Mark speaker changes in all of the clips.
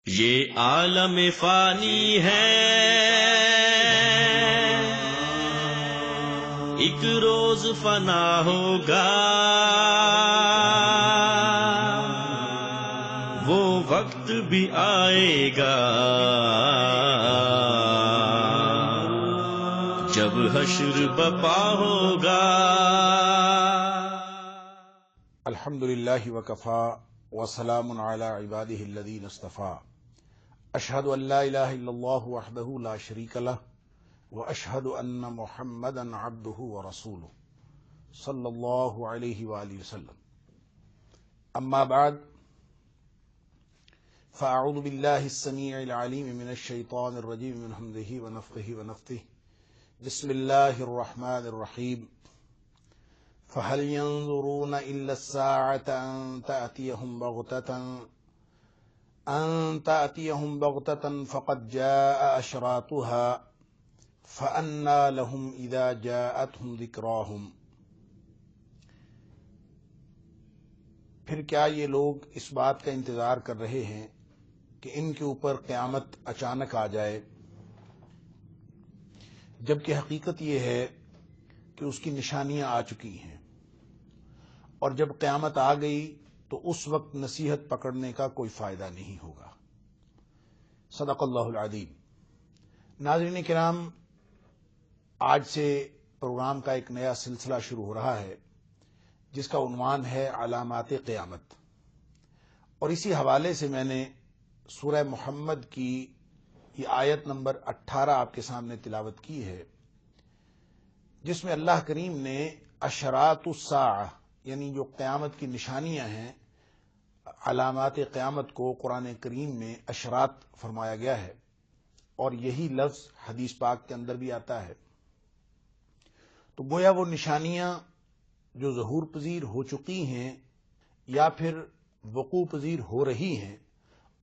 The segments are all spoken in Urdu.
Speaker 1: یہ عالم فانی ہے، ایک روز فنا ہوگا، وہ وقت بھی آئے گا جب حشر بپا ہوگا۔
Speaker 2: الحمدللہ وکفا وسلام علی عبادہ الذین اصطفیٰ، اشہد ان لا الہ الا اللہ وحدہ لا شریک لہ واشہد ان محمدا عبدہ ورسولہ صلی اللہ علیہ وآلہ وسلم۔ اما بعد فاعوذ باللہ السمیع العلیم من الشیطان الرجیم من حمزہ ونفخہ ونفثہ، بسم اللہ الرحمن الرحیم۔ فهل ينظرون إلا الساعة أن تأتيهم بغتة فقد جاء أشراطها فأنى لهم إذا جاءتهم ذكراهم۔ پھر کیا یہ لوگ اس بات کا انتظار کر رہے ہیں کہ ان کے اوپر قیامت اچانک آ جائے، جبکہ حقیقت یہ ہے کہ اس کی نشانیاں آ چکی ہیں، اور جب قیامت آ گئی تو اس وقت نصیحت پکڑنے کا کوئی فائدہ نہیں ہوگا۔ صدق اللہ العظیم۔ ناظرین کرام، آج سے پروگرام کا ایک نیا سلسلہ شروع ہو رہا ہے جس کا عنوان ہے علامات قیامت، اور اسی حوالے سے میں نے سورہ محمد کی یہ آیت نمبر 18 آپ کے سامنے تلاوت کی ہے، جس میں اللہ کریم نے اشراط الساعہ یعنی جو قیامت کی نشانیاں ہیں، علامات قیامت کو قرآن کریم میں اشراط فرمایا گیا ہے، اور یہی لفظ حدیث پاک کے اندر بھی آتا ہے۔ تو گویا وہ نشانیاں جو ظہور پذیر ہو چکی ہیں، یا پھر وقوع پذیر ہو رہی ہیں،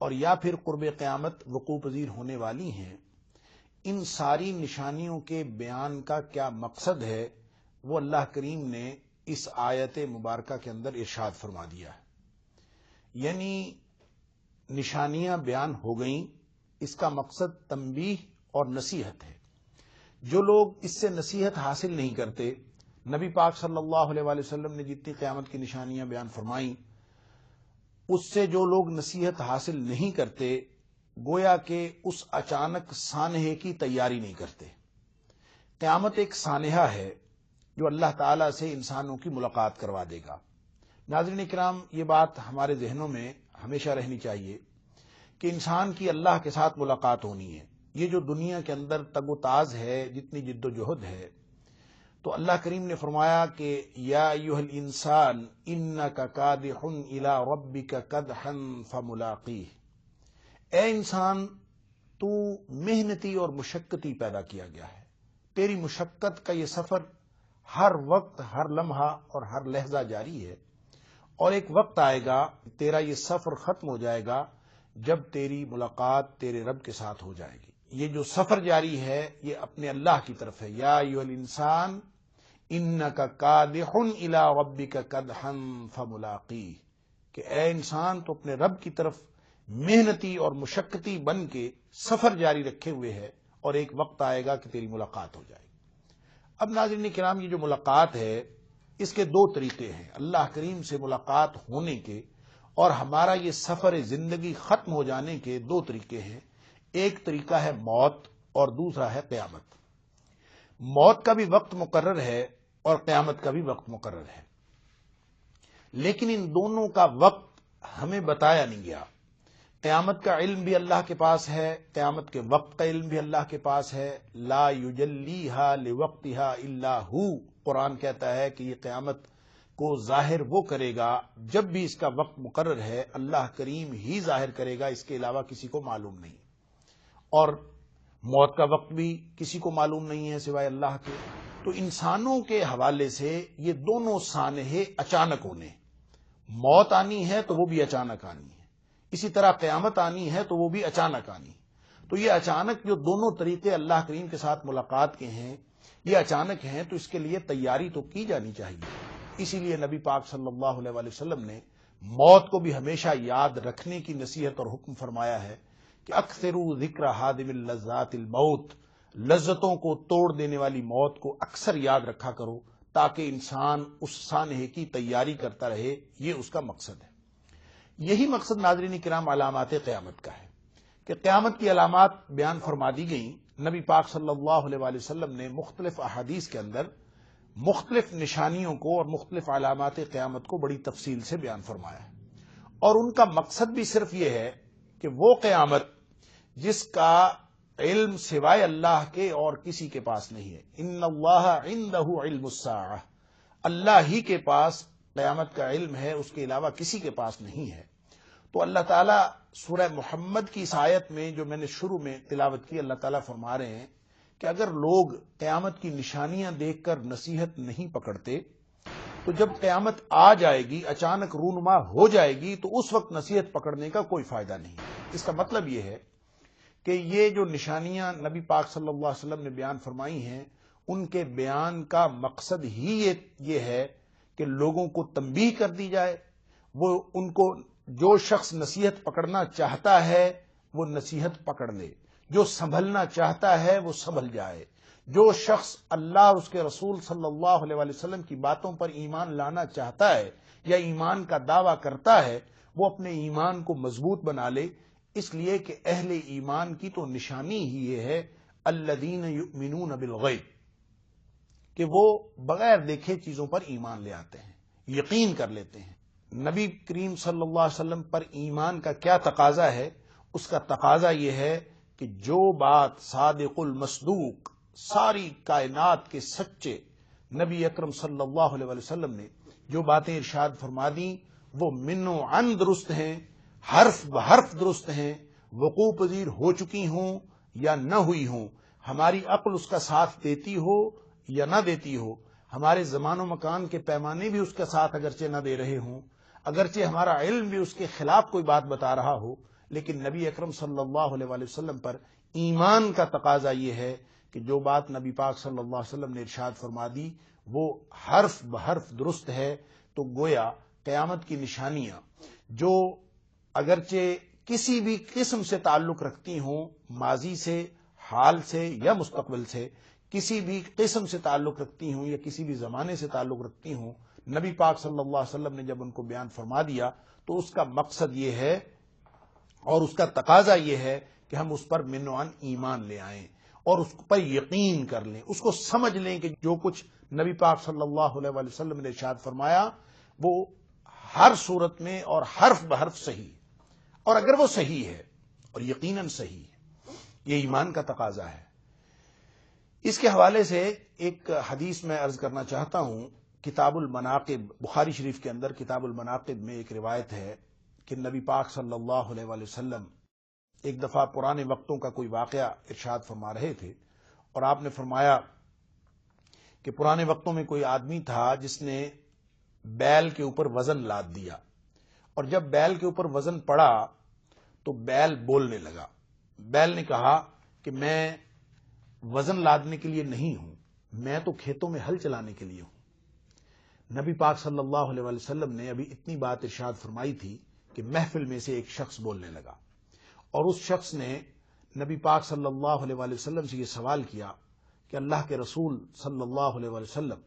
Speaker 2: اور یا پھر قرب قیامت وقوع پذیر ہونے والی ہیں، ان ساری نشانیوں کے بیان کا کیا مقصد ہے، وہ اللہ کریم نے اس آیت مبارکہ کے اندر ارشاد فرما دیا ہے۔ یعنی نشانیاں بیان ہو گئیں، اس کا مقصد تنبیہ اور نصیحت ہے۔ جو لوگ اس سے نصیحت حاصل نہیں کرتے، نبی پاک صلی اللہ علیہ وآلہ وسلم نے جتنی قیامت کی نشانیاں بیان فرمائیں، اس سے جو لوگ نصیحت حاصل نہیں کرتے، گویا کہ اس اچانک سانحے کی تیاری نہیں کرتے۔ قیامت ایک سانحہ ہے جو اللہ تعالیٰ سے انسانوں کی ملاقات کروا دے گا۔ ناظرین کرام، یہ بات ہمارے ذہنوں میں ہمیشہ رہنی چاہیے کہ انسان کی اللہ کے ساتھ ملاقات ہونی ہے۔ یہ جو دنیا کے اندر تگ و تاز ہے، جتنی جد و جہد ہے، تو اللہ کریم نے فرمایا کہ یا ایھا الانسان انک کادح الی ربک کدحا فملاقیہ، اے انسان تو محنتی اور مشقتی پیدا کیا گیا ہے، تیری مشقت کا یہ سفر ہر وقت، ہر لمحہ اور ہر لحظہ جاری ہے، اور ایک وقت آئے گا تیرا یہ سفر ختم ہو جائے گا جب تیری ملاقات تیرے رب کے ساتھ ہو جائے گی۔ یہ جو سفر جاری ہے یہ اپنے اللہ کی طرف ہے۔ یا ایھا الانسان انک کادح الی ربک کدحا فملاقیہ، کہ اے انسان تو اپنے رب کی طرف محنتی اور مشقتی بن کے سفر جاری رکھے ہوئے ہے، اور ایک وقت آئے گا کہ تیری ملاقات ہو جائے گی۔ اب ناظرین کرام، یہ جو ملاقات ہے اس کے دو طریقے ہیں، اللہ کریم سے ملاقات ہونے کے اور ہمارا یہ سفر زندگی ختم ہو جانے کے دو طریقے ہیں۔ ایک طریقہ ہے موت، اور دوسرا ہے قیامت۔ موت کا بھی وقت مقرر ہے اور قیامت کا بھی وقت مقرر ہے، لیکن ان دونوں کا وقت ہمیں بتایا نہیں گیا۔ قیامت کا علم بھی اللہ کے پاس ہے، قیامت کے وقت کا علم بھی اللہ کے پاس ہے۔ لا یجلیھا لوقتھا الا ہو، قرآن کہتا ہے کہ یہ قیامت کو ظاہر وہ کرے گا جب بھی اس کا وقت مقرر ہے، اللہ کریم ہی ظاہر کرے گا، اس کے علاوہ کسی کو معلوم نہیں۔ اور موت کا وقت بھی کسی کو معلوم نہیں ہے سوائے اللہ کے۔ تو انسانوں کے حوالے سے یہ دونوں سانحے اچانک ہونے، موت آنی ہے تو وہ بھی اچانک آنی ہے، اسی طرح قیامت آنی ہے تو وہ بھی اچانک آنی ہے۔ تو یہ اچانک جو دونوں طریقے اللہ کریم کے ساتھ ملاقات کے ہیں، یہ اچانک ہیں، تو اس کے لیے تیاری تو کی جانی چاہیے۔ اسی لیے نبی پاک صلی اللہ علیہ وآلہ وسلم نے موت کو بھی ہمیشہ یاد رکھنے کی نصیحت اور حکم فرمایا ہے کہ اکثروا ذکر حادم اللذات الموت، لذتوں کو توڑ دینے والی موت کو اکثر یاد رکھا کرو تاکہ انسان اس سانحے کی تیاری کرتا رہے. یہ اس کا مقصد ہے. یہی مقصد ناظرین کرام علامات قیامت کا ہے کہ قیامت کی علامات بیان فرما دی گئیں. نبی پاک صلی اللہ علیہ وآلہ وسلم نے مختلف احادیث کے اندر مختلف نشانیوں کو اور مختلف علامات قیامت کو بڑی تفصیل سے بیان فرمایا ہے، اور ان کا مقصد بھی صرف یہ ہے کہ وہ قیامت جس کا علم سوائے اللہ کے اور کسی کے پاس نہیں ہے. ان اللہ عندہ علم الساعہ، اللہ ہی کے پاس قیامت کا علم ہے، اس کے علاوہ کسی کے پاس نہیں ہے. تو اللہ تعالیٰ سورہ محمد کی اس آیت میں جو میں نے شروع میں تلاوت کی، اللہ تعالیٰ فرما رہے ہیں کہ اگر لوگ قیامت کی نشانیاں دیکھ کر نصیحت نہیں پکڑتے تو جب قیامت آ جائے گی، اچانک رونما ہو جائے گی، تو اس وقت نصیحت پکڑنے کا کوئی فائدہ نہیں. اس کا مطلب یہ ہے کہ یہ جو نشانیاں نبی پاک صلی اللہ علیہ وسلم نے بیان فرمائی ہیں، ان کے بیان کا مقصد ہی یہ ہے کہ لوگوں کو تنبیہ کر دی جائے. وہ ان کو جو شخص نصیحت پکڑنا چاہتا ہے وہ نصیحت پکڑ لے، جو سنبھلنا چاہتا ہے وہ سنبھل جائے. جو شخص اللہ اور اس کے رسول صلی اللہ علیہ وآلہ وسلم کی باتوں پر ایمان لانا چاہتا ہے یا ایمان کا دعویٰ کرتا ہے، وہ اپنے ایمان کو مضبوط بنا لے. اس لیے کہ اہل ایمان کی تو نشانی ہی یہ ہے الذین یؤمنون بالغیب، کہ وہ بغیر دیکھے چیزوں پر ایمان لے آتے ہیں، یقین کر لیتے ہیں. نبی کریم صلی اللہ علیہ وسلم پر ایمان کا کیا تقاضا ہے؟ اس کا تقاضا یہ ہے کہ جو بات صادق المصدوق، ساری کائنات کے سچے نبی اکرم صلی اللہ علیہ وسلم نے جو باتیں ارشاد فرما دیں وہ من و عن درست ہیں، حرف بحرف درست ہیں، وقوع پذیر ہو چکی ہوں یا نہ ہوئی ہوں، ہماری عقل اس کا ساتھ دیتی ہو یا نہ دیتی ہو، ہمارے زمان و مکان کے پیمانے بھی اس کے ساتھ اگرچہ نہ دے رہے ہوں، اگرچہ ہمارا علم بھی اس کے خلاف کوئی بات بتا رہا ہو، لیکن نبی اکرم صلی اللہ علیہ وآلہ وسلم پر ایمان کا تقاضا یہ ہے کہ جو بات نبی پاک صلی اللہ علیہ وسلم نے ارشاد فرما دی وہ حرف بحرف درست ہے. تو گویا قیامت کی نشانیاں جو اگرچہ کسی بھی قسم سے تعلق رکھتی ہوں، ماضی سے، حال سے یا مستقبل سے، کسی بھی قسم سے تعلق رکھتی ہوں یا کسی بھی زمانے سے تعلق رکھتی ہوں، نبی پاک صلی اللہ علیہ وسلم نے جب ان کو بیان فرما دیا تو اس کا مقصد یہ ہے اور اس کا تقاضا یہ ہے کہ ہم اس پر من و عن ایمان لے آئیں اور اس پر یقین کر لیں، اس کو سمجھ لیں کہ جو کچھ نبی پاک صلی اللہ علیہ وآلہ وسلم نے ارشاد فرمایا وہ ہر صورت میں اور حرف بحرف صحیح، اور اگر وہ صحیح ہے اور یقیناً صحیح ہے، یہ ایمان کا تقاضا ہے. اس کے حوالے سے ایک حدیث میں عرض کرنا چاہتا ہوں. کتاب المناقب، بخاری شریف کے اندر کتاب المناقب میں ایک روایت ہے کہ نبی پاک صلی اللہ علیہ وآلہ وسلم ایک دفعہ پرانے وقتوں کا کوئی واقعہ ارشاد فرما رہے تھے، اور آپ نے فرمایا کہ پرانے وقتوں میں کوئی آدمی تھا جس نے بیل کے اوپر وزن لاد دیا، اور جب بیل کے اوپر وزن پڑا تو بیل بولنے لگا. بیل نے کہا کہ میں وزن لادنے کے لیے نہیں ہوں، میں تو کھیتوں میں ہل چلانے کے لیے ہوں. نبی پاک صلی اللہ علیہ وآلہ وسلم نے ابھی اتنی بات ارشاد فرمائی تھی کہ محفل میں سے ایک شخص بولنے لگا، اور اس شخص نے نبی پاک صلی اللہ علیہ وآلہ وسلم سے یہ سوال کیا کہ اللہ کے رسول صلی اللہ علیہ وآلہ وسلم،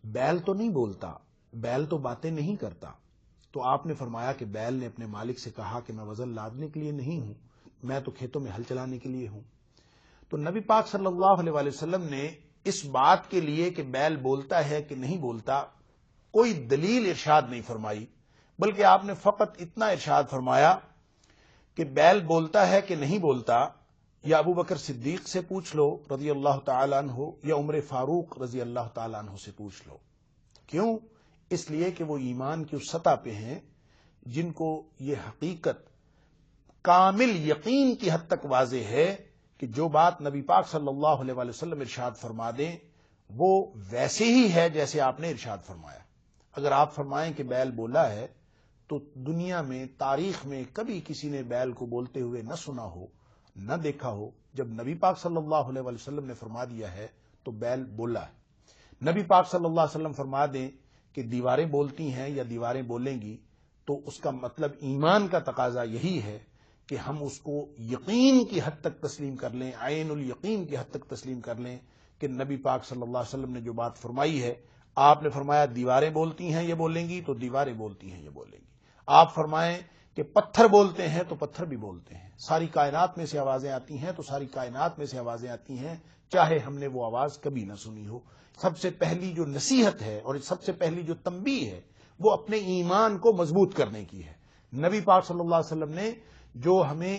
Speaker 2: بیل تو نہیں بولتا، بیل تو باتیں نہیں کرتا. تو آپ نے فرمایا کہ بیل نے اپنے مالک سے کہا کہ میں وزن لادنے کے لیے نہیں ہوں، میں تو کھیتوں میں ہل چلانے کے لیے ہوں. تو نبی پاک صلی اللہ علیہ وآلہ وسلم نے اس بات کے لیے کہ بیل بولتا ہے کہ نہیں بولتا کوئی دلیل ارشاد نہیں فرمائی، بلکہ آپ نے فقط اتنا ارشاد فرمایا کہ بیل بولتا ہے کہ نہیں بولتا، یا ابو بکر صدیق سے پوچھ لو رضی اللہ تعالیٰ عنہ، یا عمر فاروق رضی اللہ تعالیٰ عنہ سے پوچھ لو. کیوں؟ اس لیے کہ وہ ایمان کی اس سطح پہ ہیں جن کو یہ حقیقت کامل یقین کی حد تک واضح ہے کہ جو بات نبی پاک صلی اللہ علیہ وآلہ وسلم ارشاد فرما دیں وہ ویسے ہی ہے جیسے آپ نے ارشاد فرمایا. اگر آپ فرمائیں کہ بیل بولا ہے تو دنیا میں، تاریخ میں کبھی کسی نے بیل کو بولتے ہوئے نہ سنا ہو، نہ دیکھا ہو. جب نبی پاک صلی اللہ علیہ وآلہ وسلم نے فرما دیا ہے تو بیل بولا ہے. نبی پاک صلی اللہ علیہ وسلم فرما دیں کہ دیواریں بولتی ہیں یا دیواریں بولیں گی، تو اس کا مطلب ایمان کا تقاضا یہی ہے کہ ہم اس کو یقین کی حد تک تسلیم کر لیں، عین الیقین کی حد تک تسلیم کر لیں کہ نبی پاک صلی اللہ علیہ وسلم نے جو بات فرمائی ہے، آپ نے فرمایا دیواریں بولتی ہیں یہ بولیں گی تو دیواریں بولتی ہیں یہ بولیں گی، آپ فرمائیں کہ پتھر بولتے ہیں تو پتھر بھی بولتے ہیں، ساری کائنات میں سے آوازیں آتی ہیں تو ساری کائنات میں سے آوازیں آتی ہیں، چاہے ہم نے وہ آواز کبھی نہ سنی ہو۔ سب سے پہلی جو نصیحت ہے اور سب سے پہلی جو تنبیہ ہے وہ اپنے ایمان کو مضبوط کرنے کی ہے۔ نبی پاک صلی اللہ علیہ وسلم نے جو ہمیں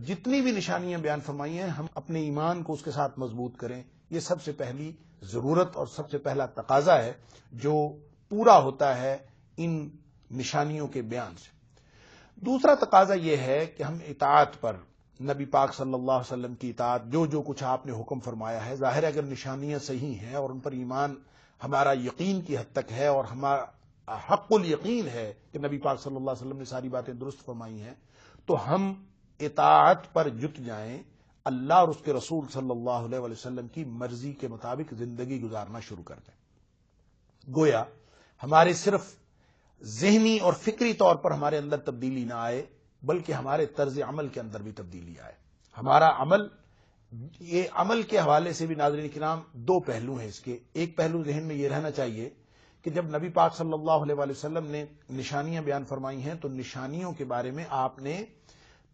Speaker 2: جتنی بھی نشانیاں بیان فرمائی ہیں، ہم اپنے ایمان کو اس کے ساتھ مضبوط کریں، یہ سب سے پہلی ضرورت اور سب سے پہلا تقاضا ہے جو پورا ہوتا ہے ان نشانیوں کے بیان سے۔ دوسرا تقاضا یہ ہے کہ ہم اطاعت پر، نبی پاک صلی اللہ علیہ وسلم کی اطاعت، جو کچھ آپ نے حکم فرمایا ہے، ظاہر ہے اگر نشانیاں صحیح ہیں اور ان پر ایمان ہمارا یقین کی حد تک ہے اور ہمارا حق الیقین ہے کہ نبی پاک صلی اللہ علیہ وسلم نے ساری باتیں درست فرمائی ہیں، تو ہم اطاعت پر جت جائیں، اللہ اور اس کے رسول صلی اللہ علیہ وسلم کی مرضی کے مطابق زندگی گزارنا شروع کر دیں۔ گویا ہمارے صرف ذہنی اور فکری طور پر ہمارے اندر تبدیلی نہ آئے، بلکہ ہمارے طرز عمل کے اندر بھی تبدیلی آئے۔ ہمارا عمل، یہ عمل کے حوالے سے بھی ناظرین کرام دو پہلو ہیں اس کے۔ ایک پہلو ذہن میں یہ رہنا چاہیے کہ جب نبی پاک صلی اللہ علیہ وسلم نے نشانیاں بیان فرمائی ہیں تو نشانیوں کے بارے میں آپ نے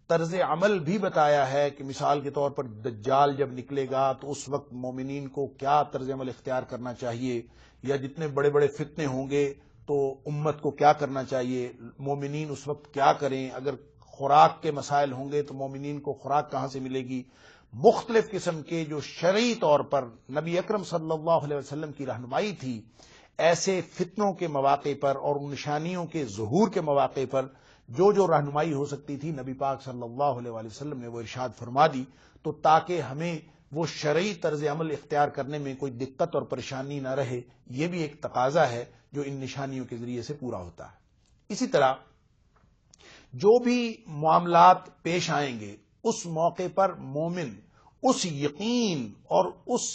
Speaker 2: طرز عمل بھی بتایا ہے کہ مثال کے طور پر دجال جب نکلے گا تو اس وقت مومنین کو کیا طرز عمل اختیار کرنا چاہیے، یا جتنے بڑے بڑے فتنے ہوں گے تو امت کو کیا کرنا چاہیے، مومنین اس وقت کیا کریں، اگر خوراک کے مسائل ہوں گے تو مومنین کو خوراک کہاں سے ملے گی۔ مختلف قسم کے جو شرعی طور پر نبی اکرم صلی اللہ علیہ وسلم کی رہنمائی تھی، ایسے فتنوں کے مواقع پر اور نشانیوں کے ظہور کے مواقع پر جو رہنمائی ہو سکتی تھی، نبی پاک صلی اللہ علیہ وسلم نے وہ ارشاد فرما دی، تو تاکہ ہمیں وہ شرعی طرز عمل اختیار کرنے میں کوئی دقت اور پریشانی نہ رہے، یہ بھی ایک تقاضا ہے جو ان نشانیوں کے ذریعے سے پورا ہوتا ہے۔ اسی طرح جو بھی معاملات پیش آئیں گے اس موقع پر مومن اس یقین اور اس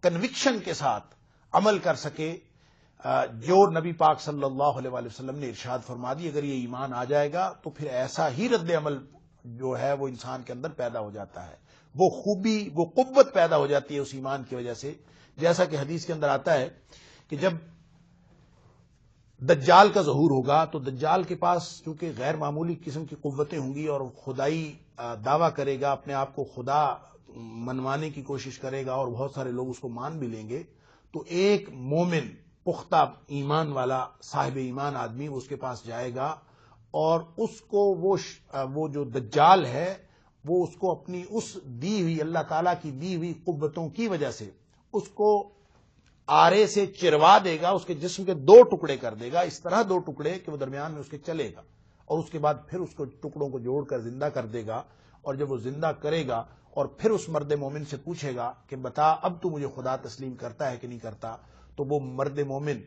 Speaker 2: کنوکشن کے ساتھ عمل کر سکے جو نبی پاک صلی اللہ علیہ وسلم نے ارشاد فرما دی۔ اگر یہ ایمان آ جائے گا تو پھر ایسا ہی رد عمل جو ہے وہ انسان کے اندر پیدا ہو جاتا ہے، وہ خوبی، وہ قوت پیدا ہو جاتی ہے اس ایمان کی وجہ سے، جیسا کہ حدیث کے اندر آتا ہے کہ جب دجال کا ظہور ہوگا تو دجال کے پاس چونکہ غیر معمولی قسم کی قوتیں ہوں گی اور خدائی دعویٰ کرے گا، اپنے آپ کو خدا منوانے کی کوشش کرے گا اور بہت سارے لوگ اس کو مان بھی لیں گے، تو ایک مومن پختہ ایمان والا صاحب ایمان آدمی اس کے پاس جائے گا اور اس کو وہ جو دجال ہے وہ اس کو اپنی اس دی ہوئی اللہ تعالیٰ کی دی ہوئی قوتوں کی وجہ سے اس کو آرے سے چروا دے گا، اس کے جسم کے دو ٹکڑے کر دے گا، اس طرح دو ٹکڑے کہ وہ درمیان میں اس کے چلے گا، اور اس کے بعد پھر اس کو ٹکڑوں کو جوڑ کر زندہ کر دے گا، اور جب وہ زندہ کرے گا اور پھر اس مرد مومن سے پوچھے گا کہ بتا اب تو مجھے خدا تسلیم کرتا ہے کہ نہیں کرتا، تو وہ مرد مومن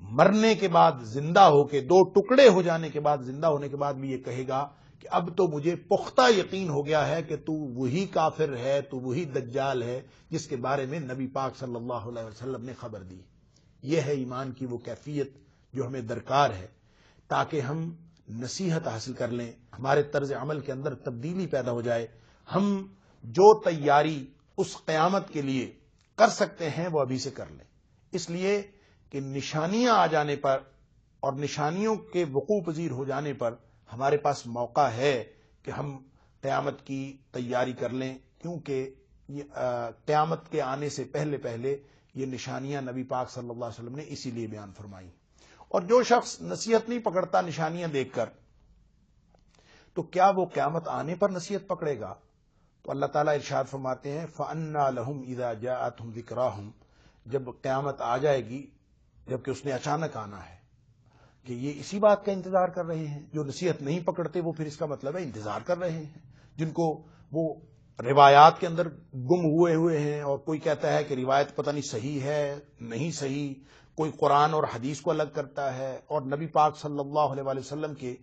Speaker 2: مرنے کے بعد زندہ ہو کے، دو ٹکڑے ہو جانے کے بعد، زندہ ہونے کے بعد بھی یہ کہے گا کہ اب تو مجھے پختہ یقین ہو گیا ہے کہ تو وہی کافر ہے، تو وہی دجال ہے جس کے بارے میں نبی پاک صلی اللہ علیہ وسلم نے خبر دی۔ یہ ہے ایمان کی وہ کیفیت جو ہمیں درکار ہے تاکہ ہم نصیحت حاصل کر لیں، ہمارے طرز عمل کے اندر تبدیلی پیدا ہو جائے، ہم جو تیاری اس قیامت کے لیے کر سکتے ہیں وہ ابھی سے کر لیں، اس لیے کہ نشانیاں آ جانے پر اور نشانیوں کے وقوع پذیر ہو جانے پر ہمارے پاس موقع ہے کہ ہم قیامت کی تیاری کر لیں، کیونکہ قیامت کے آنے سے پہلے پہلے یہ نشانیاں نبی پاک صلی اللہ علیہ وسلم نے اسی لیے بیان فرمائی۔ اور جو شخص نصیحت نہیں پکڑتا نشانیاں دیکھ کر، تو کیا وہ قیامت آنے پر نصیحت پکڑے گا؟ تو اللہ تعالیٰ ارشاد فرماتے ہیں فَأَنَّا لَهُمْ إِذَا جَاءَتْهُمْ ذِكْرَاهُمْ، جب قیامت آ جائے گی، جبکہ اس نے اچانک آنا ہے، کہ یہ اسی بات کا انتظار کر رہے ہیں۔ جو نصیحت نہیں پکڑتے وہ پھر اس کا مطلب ہے انتظار کر رہے ہیں، جن کو وہ روایات کے اندر گم ہوئے ہیں، اور کوئی کہتا ہے کہ روایت پتہ نہیں صحیح ہے نہیں صحیح، کوئی قرآن اور حدیث کو الگ کرتا ہے، اور نبی پاک صلی اللہ علیہ وسلم کے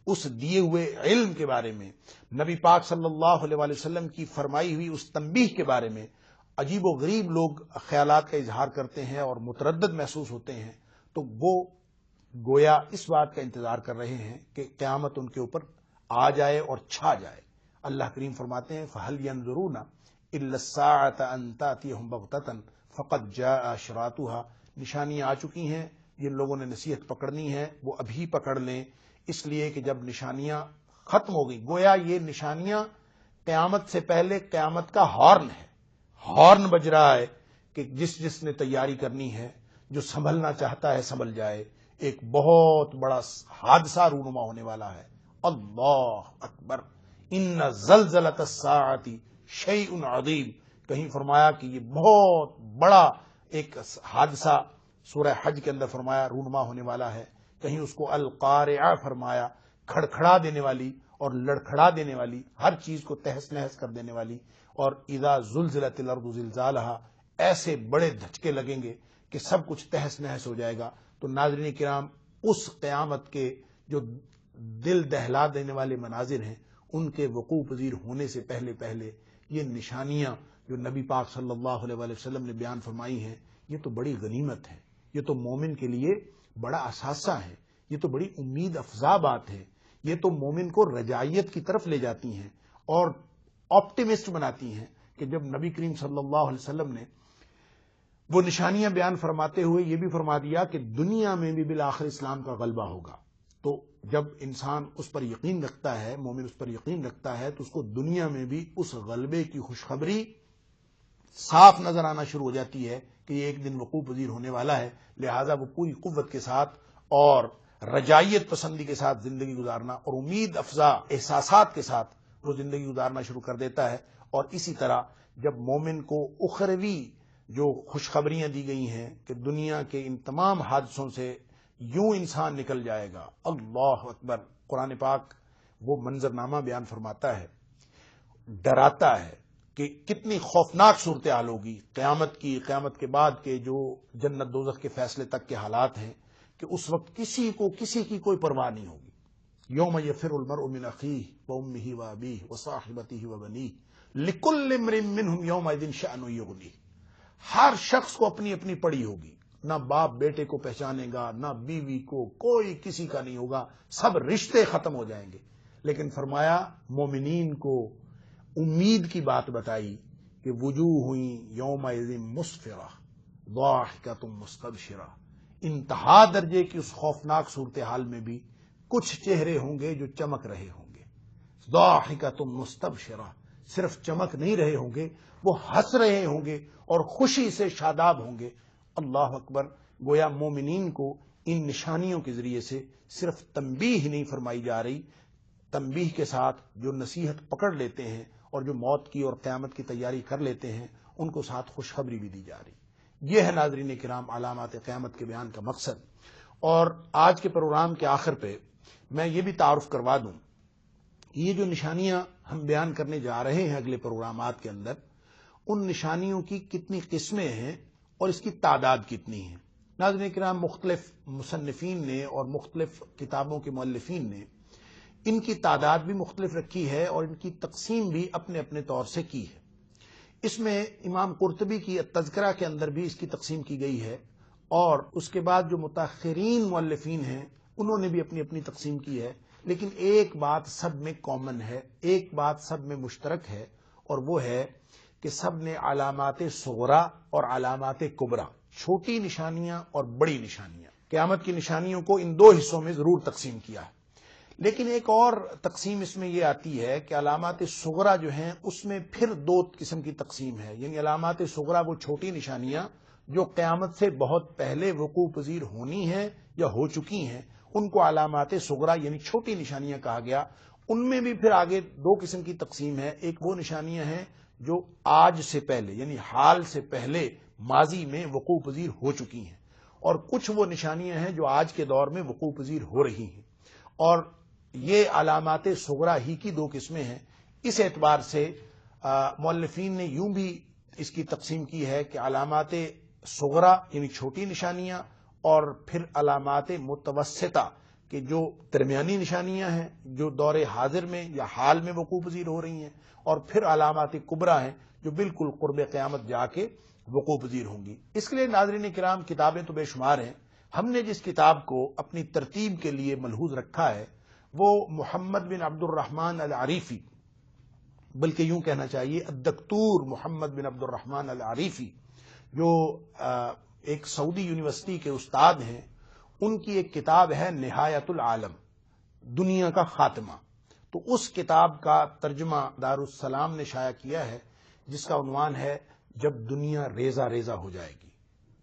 Speaker 2: اس دیے ہوئے علم کے بارے میں، نبی پاک صلی اللہ علیہ وسلم کی فرمائی ہوئی اس تنبیہ کے بارے میں عجیب و غریب لوگ خیالات کا اظہار کرتے ہیں اور متردد محسوس ہوتے ہیں، تو وہ گویا اس بات کا انتظار کر رہے ہیں کہ قیامت ان کے اوپر آ جائے اور چھا جائے۔ اللہ کریم فرماتے ہیں فَهَلْ يَنظُرُونَ إِلَّا السَّاعَةَ أَن تَأْتِيَهُمْ بَغْتَةً فَقَدْ جَاءَ أَشْرَاطُهَا، نشانیاں آ چکی ہیں، جن لوگوں نے نصیحت پکڑنی ہے وہ ابھی پکڑ لیں، اس لیے کہ جب نشانیاں ختم ہو گئی، گویا یہ نشانیاں قیامت سے پہلے قیامت کا ہارن ہے، ہارن بج رہا ہے کہ جس نے تیاری کرنی ہے، جو سنبھلنا چاہتا ہے سنبھل جائے، ایک بہت بڑا حادثہ رونما ہونے والا ہے۔ اللہ اکبر، ان زلزلۃ الساعۃ شیء عظیم، کہیں فرمایا کہ یہ بہت بڑا ایک حادثہ سورہ حج کے اندر فرمایا رونما ہونے والا ہے، کہیں اس کو القارعہ فرمایا، کھڑکھڑا دینے والی اور لڑکھڑا دینے والی، ہر چیز کو تہس نہس کر دینے والی، اور اذا زلزلت الارض زلزالہا، ایسے بڑے دھچکے لگیں گے کہ سب کچھ تہس نہس ہو جائے گا۔ تو ناظرین کرام، اس قیامت کے جو دل دہلا دینے والے مناظر ہیں، ان کے وقوع پذیر ہونے سے پہلے پہلے یہ نشانیاں جو نبی پاک صلی اللہ علیہ وسلم نے بیان فرمائی ہیں، یہ تو بڑی غنیمت ہے، یہ تو مومن کے لیے بڑا اثاثہ ہے، یہ تو بڑی امید افزا بات ہے، یہ تو مومن کو رجائیت کی طرف لے جاتی ہیں اور آپٹیمسٹ بناتی ہیں کہ جب نبی کریم صلی اللہ علیہ وسلم نے وہ نشانیاں بیان فرماتے ہوئے یہ بھی فرما دیا کہ دنیا میں بھی بالآخر اسلام کا غلبہ ہوگا، تو جب انسان اس پر یقین رکھتا ہے، مومن اس پر یقین رکھتا ہے، تو اس کو دنیا میں بھی اس غلبے کی خوشخبری صاف نظر آنا شروع ہو جاتی ہے کہ یہ ایک دن وقوع پذیر ہونے والا ہے، لہذا وہ پوری قوت کے ساتھ اور رجائیت پسندی کے ساتھ زندگی گزارنا اور امید افزا احساسات کے ساتھ وہ زندگی گزارنا شروع کر دیتا ہے۔ اور اسی طرح جب مومن کو اخروی جو خوشخبریاں دی گئی ہیں کہ دنیا کے ان تمام حادثوں سے یوں انسان نکل جائے گا، اللہ اکبر، قرآن پاک وہ منظرنامہ بیان فرماتا ہے، ڈراتا ہے کہ کتنی خوفناک صورتحال ہوگی قیامت کی، قیامت کے بعد کے جو جنت دوزخ کے فیصلے تک کے حالات ہیں، کہ اس وقت کسی کی کوئی پرواہ نہیں ہوگی۔ یوم یفر المرء من اخیہ وامہ وابیہ وصاحبتہ وبنیہ لکل امرئ منہم یومئذ شأن یغنیہ، ہر شخص کو اپنی اپنی پڑی ہوگی، نہ باپ بیٹے کو پہچانے گا، نہ بیوی کو، کوئی کسی کا نہیں ہوگا، سب رشتے ختم ہو جائیں گے۔ لیکن فرمایا مومنین کو امید کی بات بتائی کہ وجوہ یومئذ مسفرہ ضاحکۃ مستبشرہ، انتہا درجے کی اس خوفناک صورتحال میں بھی کچھ چہرے ہوں گے جو چمک رہے ہوں گے، ضاحکۃ مستبشرہ، صرف چمک نہیں رہے ہوں گے، وہ ہنس رہے ہوں گے اور خوشی سے شاداب ہوں گے۔ اللہ اکبر، گویا مومنین کو ان نشانیوں کے ذریعے سے صرف تنبیہ نہیں فرمائی جا رہی، تنبیہ کے ساتھ جو نصیحت پکڑ لیتے ہیں اور جو موت کی اور قیامت کی تیاری کر لیتے ہیں، ان کو ساتھ خوشخبری بھی دی جا رہی۔ یہ ہے ناظرین کرام علامات قیامت کے بیان کا مقصد۔ اور آج کے پروگرام کے آخر پہ میں یہ بھی تعارف کروا دوں، یہ جو نشانیاں ہم بیان کرنے جا رہے ہیں اگلے پروگرامات کے اندر، ان نشانیوں کی کتنی قسمیں ہیں اور اس کی تعداد کتنی ہے۔ ناظرین کرام، مختلف مصنفین نے اور مختلف کتابوں کے مؤلفین نے ان کی تعداد بھی مختلف رکھی ہے اور ان کی تقسیم بھی اپنے اپنے طور سے کی ہے۔ اس میں امام قرطبی کی تذکرہ کے اندر بھی اس کی تقسیم کی گئی ہے، اور اس کے بعد جو متاخرین مؤلفین ہیں انہوں نے بھی اپنی اپنی تقسیم کی ہے، لیکن ایک بات سب میں کامن ہے، ایک بات سب میں مشترک ہے، اور وہ ہے کہ سب نے علامات صغرا اور علامات کبرا، چھوٹی نشانیاں اور بڑی نشانیاں، قیامت کی نشانیوں کو ان دو حصوں میں ضرور تقسیم کیا ہے۔ لیکن ایک اور تقسیم اس میں یہ آتی ہے کہ علامات صغرا جو ہیں اس میں پھر دو قسم کی تقسیم ہے، یعنی علامات صغرا وہ چھوٹی نشانیاں جو قیامت سے بہت پہلے وقوع پذیر ہونی ہیں یا ہو چکی ہیں، ان کو علامات صغرا یعنی چھوٹی نشانیاں کہا گیا۔ ان میں بھی پھر آگے دو قسم کی تقسیم ہے، ایک وہ نشانیاں ہیں جو آج سے پہلے یعنی حال سے پہلے ماضی میں وقوع پذیر ہو چکی ہیں، اور کچھ وہ نشانیاں ہیں جو آج کے دور میں وقوع پذیر ہو رہی ہیں، اور یہ علامات صغرا ہی کی دو قسمیں ہیں۔ اس اعتبار سے مؤلفین نے یوں بھی اس کی تقسیم کی ہے کہ علامات صغرا یعنی چھوٹی نشانیاں، اور پھر علامات متوسطہ کہ جو درمیانی نشانیاں ہیں جو دور حاضر میں یا حال میں وقوع پذیر ہو رہی ہیں، اور پھر علامات کبرا ہیں جو بالکل قرب قیامت جا کے وقوع پذیر ہوں گی۔ اس کے لیے ناظرین کرام کتابیں تو بے شمار ہیں، ہم نے جس کتاب کو اپنی ترتیب کے لیے ملحوظ رکھا ہے وہ محمد بن عبد الرحمن العریفی، بلکہ یوں کہنا چاہیے الدکتور محمد بن عبد الرحمن العریفی، جو ایک سعودی یونیورسٹی کے استاد ہیں، ان کی ایک کتاب ہے نہایت العالم، دنیا کا خاتمہ۔ تو اس کتاب کا ترجمہ دارالسلام نے شائع کیا ہے، جس کا عنوان ہے جب دنیا ریزہ ریزہ ہو جائے گی۔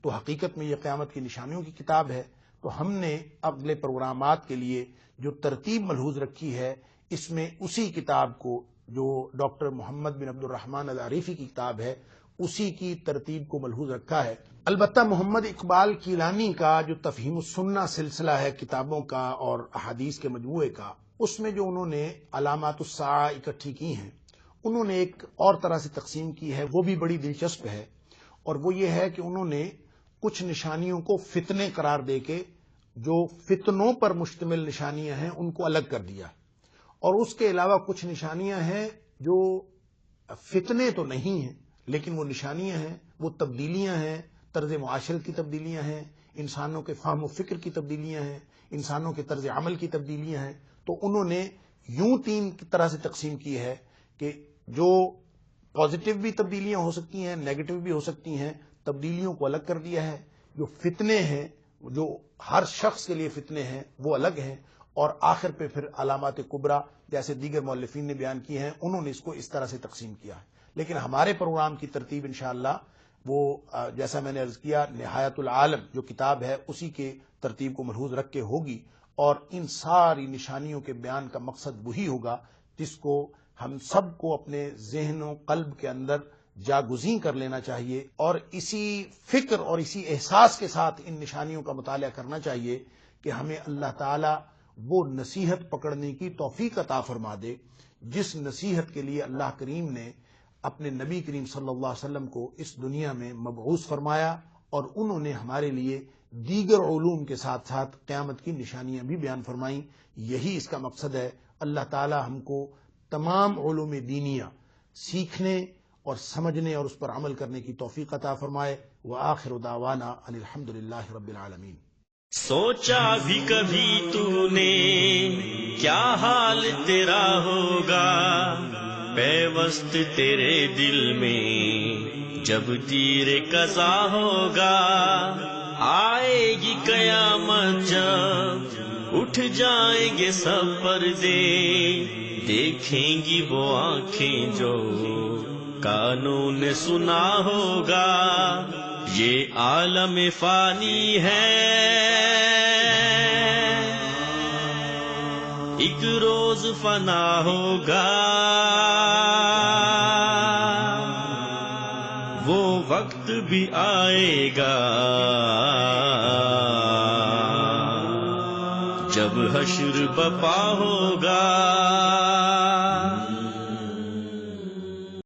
Speaker 2: تو حقیقت میں یہ قیامت کی نشانیوں کی کتاب ہے۔ تو ہم نے اگلے پروگرامات کے لیے جو ترتیب ملحوظ رکھی ہے، اس میں اسی کتاب کو، جو ڈاکٹر محمد بن عبد الرحمن العریفی کی کتاب ہے، اسی کی ترتیب کو ملحوظ رکھا ہے۔ البتہ محمد اقبال کیلانی کا جو تفہیم السنہ سلسلہ ہے کتابوں کا اور احادیث کے مجموعے کا، اس میں جو انہوں نے علامات الساعہ اکٹھی کی ہیں، انہوں نے ایک اور طرح سے تقسیم کی ہے، وہ بھی بڑی دلچسپ ہے، اور وہ یہ ہے کہ انہوں نے کچھ نشانیوں کو فتنے قرار دے کے جو فتنوں پر مشتمل نشانیاں ہیں ان کو الگ کر دیا، اور اس کے علاوہ کچھ نشانیاں ہیں جو فتنے تو نہیں ہیں لیکن وہ نشانیاں ہیں، وہ تبدیلیاں ہیں، طرز معاشرت کی تبدیلیاں ہیں، انسانوں کے فہم و فکر کی تبدیلیاں ہیں، انسانوں کے طرز عمل کی تبدیلیاں ہیں۔ تو انہوں نے یوں تین طرح سے تقسیم کی ہے کہ جو پازیٹو بھی تبدیلیاں ہو سکتی ہیں، نیگیٹو بھی ہو سکتی ہیں، تبدیلیوں کو الگ کر دیا ہے۔ جو فتنے ہیں، جو ہر شخص کے لیے فتنے ہیں، وہ الگ ہیں، اور آخر پہ پھر علامات کبریٰ جیسے دیگر مؤلفین نے بیان کی ہیں، انہوں نے اس کو اس طرح سے تقسیم کیا ہے۔ لیکن ہمارے پروگرام کی ترتیب انشاءاللہ وہ جیسا میں نے عرض کیا، نہایت العالم جو کتاب ہے اسی کے ترتیب کو ملحوظ رکھ کے ہوگی، اور ان ساری نشانیوں کے بیان کا مقصد وہی ہوگا جس کو ہم سب کو اپنے ذہن و قلب کے اندر جاگزیں کر لینا چاہیے، اور اسی فکر اور اسی احساس کے ساتھ ان نشانیوں کا مطالعہ کرنا چاہیے کہ ہمیں اللہ تعالی وہ نصیحت پکڑنے کی توفیق عطا فرما دے جس نصیحت کے لیے اللہ کریم نے اپنے نبی کریم صلی اللہ علیہ وسلم کو اس دنیا میں مبعوث فرمایا، اور انہوں نے ہمارے لیے دیگر علوم کے ساتھ ساتھ قیامت کی نشانیاں بھی بیان فرمائیں۔ یہی اس کا مقصد ہے۔ اللہ تعالی ہم کو تمام علوم دینیہ سیکھنے اور سمجھنے اور اس پر عمل کرنے کی توفیق عطا فرمائے۔ وآخر دعوانا ان الحمدللہ رب العالمین۔
Speaker 1: سوچا بھی کبھی تو نے کیا حال تیرا ہوگا، پیوست تیرے دل میں جب تیر قضا ہوگا، آئے گی قیامت جب اٹھ جائیں گے سب پردے، دیکھیں گی وہ آنکھیں جو کانوں نے سنا ہوگا، یہ عالم فانی ہے، ایک روز فنا ہوگا، وہ وقت بھی آئے گا جب حشر بپا ہوگا۔